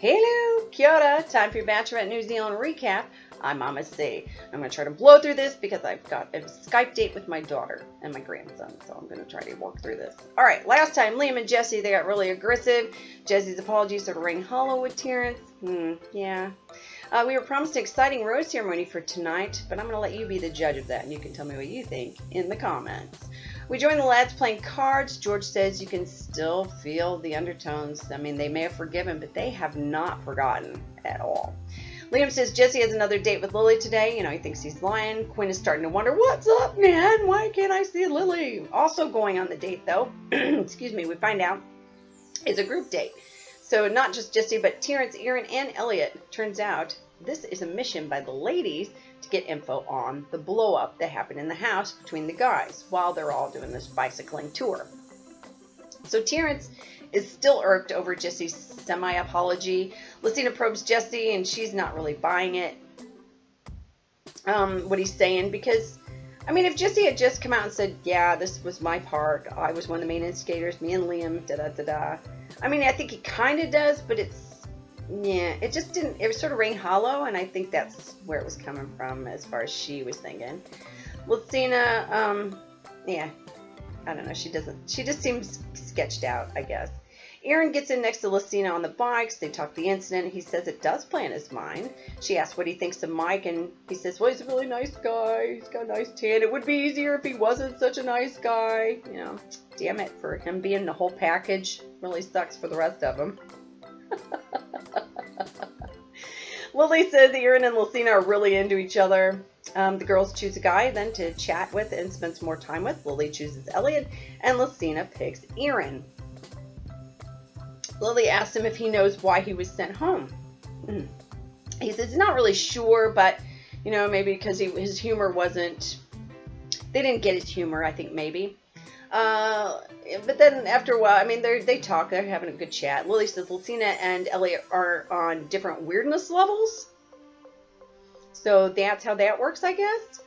Hello, kia ora. Time for your Bachelorette New Zealand recap. I'm Mama C. I'm going to try to blow through this because I've got a Skype date with my daughter and my grandson, so I'm going to try to work through this. All right, last time, Liam and Jesse, they got really aggressive. Jesse's apologies sort of rang hollow with Terrence. Yeah. We were promised an exciting rose ceremony for tonight, but I'm going to let you be the judge of that, and you can tell me what you think in the comments. We join the lads playing cards. George says you can still feel the undertones. I mean, they may have forgiven, but they have not forgotten at all. Liam says Jesse has another date with Lily today. You know, he thinks he's lying. Quinn is starting to wonder, what's up, man? Why can't I see Lily? Also going on the date, though, excuse me, we find out it's a group date. So not just Jesse, but Terrence, Erin, and Elliot. Turns out this is a mission by the ladies to get info on the blow-up that happened in the house between the guys while they're all doing this bicycling tour. So Terrence is still irked over Jesse's semi-apology. Lucina probes Jesse, and she's not really buying it, what he's saying, because, I mean, if Jesse had just come out and said, yeah, this was my part, I was one of the main instigators, me and Liam, da-da-da-da. I mean, I think he kind of does, but it just didn't, it was sort of rang hollow, and I think that's where it was coming from as far as she was thinking. Lucina, yeah, I don't know, she just seems sketched out, I guess. Erin gets in next to Lucina on the bikes. They talk the incident. He says it does play in his mind. She asks what he thinks of Mike, and he says, well, he's a really nice guy. He's got a nice tan. It would be easier if he wasn't such a nice guy. You know, damn it, for him being the whole package really sucks for the rest of them. Lily says Erin and Lucina are really into each other. The girls choose a guy then to chat with and spend some more time with. Lily chooses Elliot, and Lucina picks Erin. Lily asks him if he knows why he was sent home. He says he's not really sure, but, you know, maybe because his humor wasn't, they didn't get his humor, I think, maybe. But then after a while, I mean, they talk, they're having a good chat. Lily says Lucina and Elliot are on different weirdness levels. So that's how that works, I guess.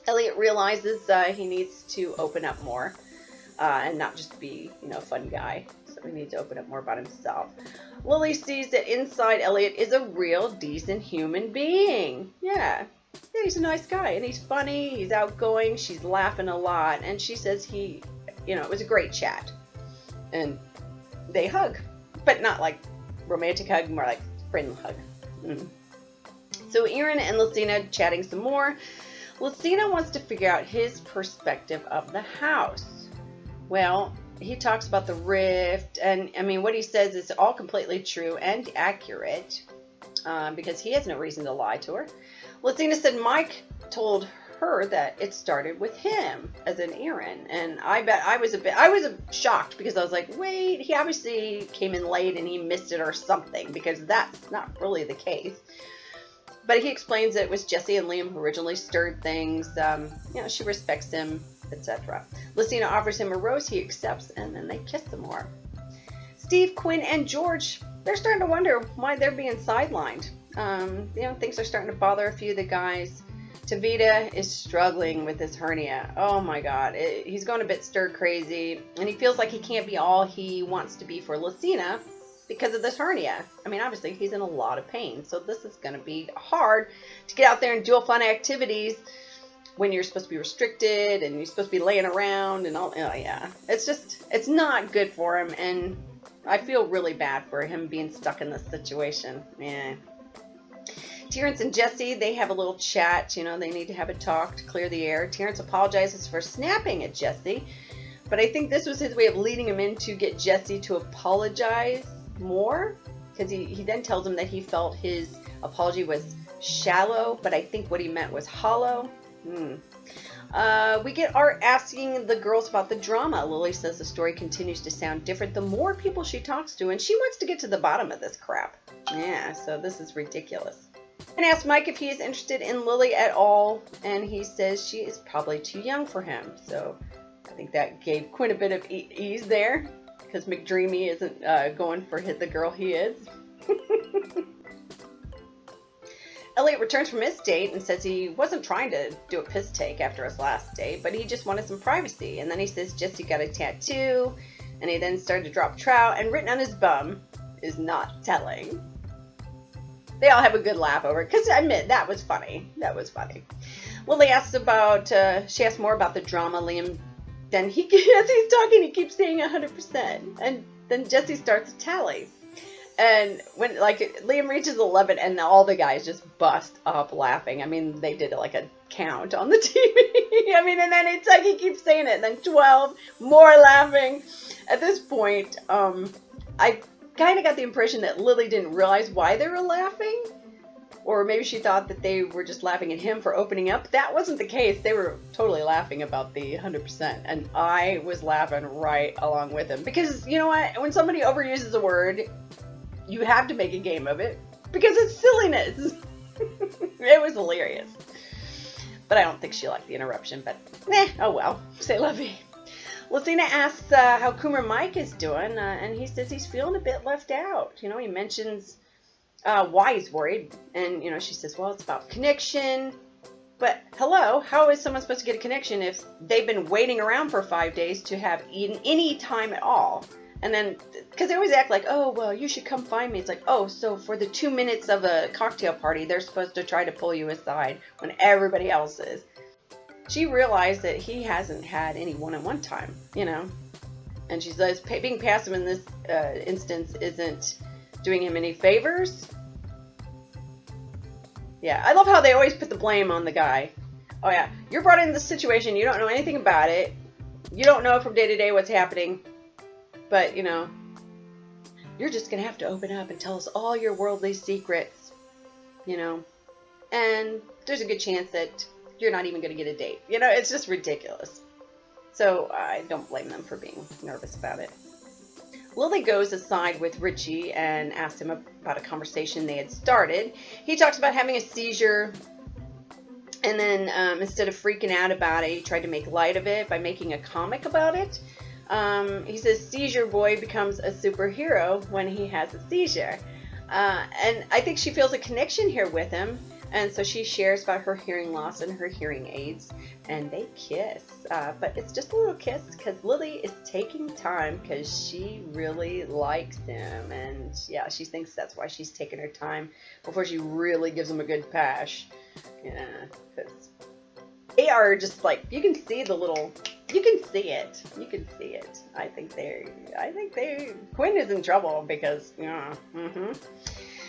Elliot realizes he needs to open up more and not just be, you know, a fun guy. So he needs to open up more about himself. Lily sees that inside Elliot is a real decent human being. Yeah, he's a nice guy, and he's funny, he's outgoing, she's laughing a lot, and she says he, you know, it was a great chat. And they hug, but not like romantic hug, more like friend hug. So Erin and Lucina chatting some more. Lucina wants to figure out his perspective of the house. Well, he talks about the rift, and I mean, what he says is all completely true and accurate, because he has no reason to lie to her. Lucina said Mike told her that it started with him, as in Erin, and I bet I was shocked, because I was like, wait, he obviously came in late and he missed it or something, because that's not really the case. But he explains that it was Jesse and Liam who originally stirred things. You know, she respects him, etc. Lucina offers him a rose, he accepts, and then they kiss some more. Steve, Quinn, and George, they're starting to wonder why they're being sidelined. You know, things are starting to bother a few of the guys. Tavita is struggling with his hernia. Oh my God, he's going a bit stir crazy, and he feels like he can't be all he wants to be for Lucina because of this hernia. I mean, obviously he's in a lot of pain, so this is going to be hard to get out there and do fun activities when you're supposed to be restricted and you're supposed to be laying around and all. Oh yeah, it's not good for him, and I feel really bad for him being stuck in this situation. Yeah. Terrence and Jesse, they have a little chat. You know, they need to have a talk to clear the air. Terrence apologizes for snapping at Jesse, but I think this was his way of leading him in to get Jesse to apologize more, because he then tells him that he felt his apology was shallow, but I think what he meant was hollow. We get Art asking the girls about the drama. Lily says the story continues to sound different the more people she talks to, and she wants to get to the bottom of this crap. Yeah, so this is ridiculous. And asks Mike if he is interested in Lily at all, and he says she is probably too young for him. So I think that gave Quinn a bit of ease there, because McDreamy isn't going for the girl he is. Elliot returns from his date and says he wasn't trying to do a piss take after his last date, but he just wanted some privacy. And then he says Jesse got a tattoo, and he then started to drop trout, and written on his bum is not telling. They all have a good laugh over it, because I admit, that was funny. That was funny. Lily asks about, she asks more about the drama. Liam, then as he's talking, he keeps saying 100%. And then Jesse starts to tally. And when, like, Liam reaches 11 and all the guys just bust up laughing. I mean, they did like a count on the TV. I mean, and then it's like he keeps saying it. And then 12, more laughing. At this point, I kind of got the impression that Lily didn't realize why they were laughing. Or maybe she thought that they were just laughing at him for opening up. That wasn't the case. They were totally laughing about the 100%. And I was laughing right along with him. Because, you know what? When somebody overuses a word, you have to make a game of it. Because it's silliness. It was hilarious. But I don't think she liked the interruption. But, oh well. Say lovey. Lucina asks how Coomer Mike is doing. And he says he's feeling a bit left out. You know, he mentions why he's worried. And, you know, she says, well, it's about connection. But, hello, how is someone supposed to get a connection if they've been waiting around for 5 days to have any time at all? And then, because they always act like, oh, well, you should come find me. It's like, oh, so for the 2 minutes of a cocktail party, they're supposed to try to pull you aside when everybody else is. She realized that he hasn't had any one-on-one time, you know. And she says being passive in this instance isn't doing him any favors. Yeah, I love how they always put the blame on the guy. Oh yeah, you're brought into this situation, you don't know anything about it. You don't know from day to day what's happening. But, you know, you're just going to have to open up and tell us all your worldly secrets, you know. And there's a good chance that you're not even going to get a date. You know, it's just ridiculous. So I don't blame them for being nervous about it. Lily goes aside with Richie and asks him about a conversation they had started. He talks about having a seizure. And then instead of freaking out about it, he tried to make light of it by making a comic about it. He says seizure boy becomes a superhero when he has a seizure. And I think she feels a connection here with him. And so she shares about her hearing loss and her hearing aids. And they kiss. But it's just a little kiss because Lily is taking time because she really likes him. And yeah, she thinks that's why she's taking her time before she really gives him a good pash. Yeah, because they are just like, you can see the little... You can see it. You can see it. I think Quinn is in trouble because, yeah.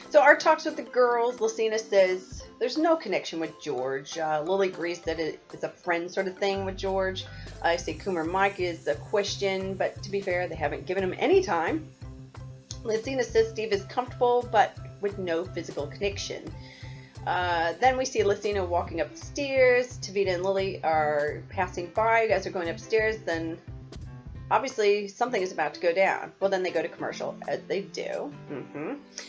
So our talks with the girls, Lucina says there's no connection with George. Lily agrees that it's a friend sort of thing with George. I say Coomer Mike is a question, but to be fair, they haven't given him any time. Lucina says Steve is comfortable, but with no physical connection. Then we see Lucina walking up the stairs. Tavita and Lily are passing by. You guys are going upstairs. Then obviously something is about to go down. Well, then they go to commercial, as they do.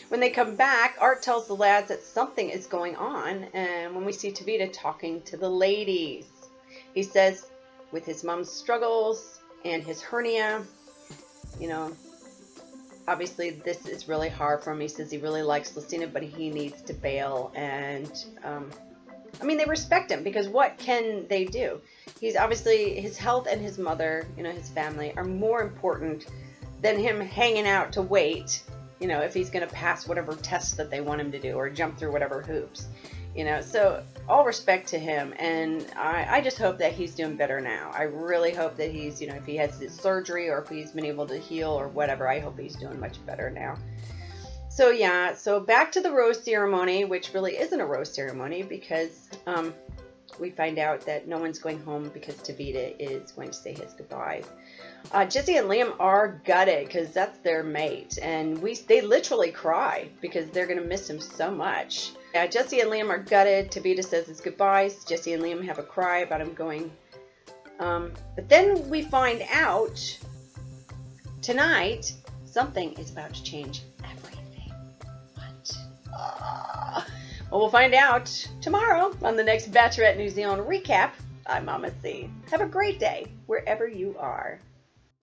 When they come back, Art tells the lads that something is going on. And when we see Tavita talking to the ladies, he says with his mom's struggles and his hernia, you know, obviously, this is really hard for him. He says he really likes Lucina, but he needs to bail. And, I mean, they respect him because what can they do? He's obviously, his health and his mother, you know, his family are more important than him hanging out to wait, you know, if he's going to pass whatever tests that they want him to do or jump through whatever hoops, you know. So all respect to him. And I just hope that he's doing better now. I really hope that he's, you know, if he has his surgery or if he's been able to heal or whatever, I hope he's doing much better now. So yeah, so back to the rose ceremony, which really isn't a rose ceremony because we find out that no one's going home because Tavita is going to say his goodbyes. Jesse and Liam are gutted because that's their mate, and they literally cry because they're going to miss him so much. Yeah, Jesse and Liam are gutted. Tavita says his goodbyes. Jesse and Liam have a cry about him going. But then we find out tonight something is about to change everything. What? Well, we'll find out tomorrow on the next Bachelorette New Zealand recap. I'm Mama C. Have a great day wherever you are.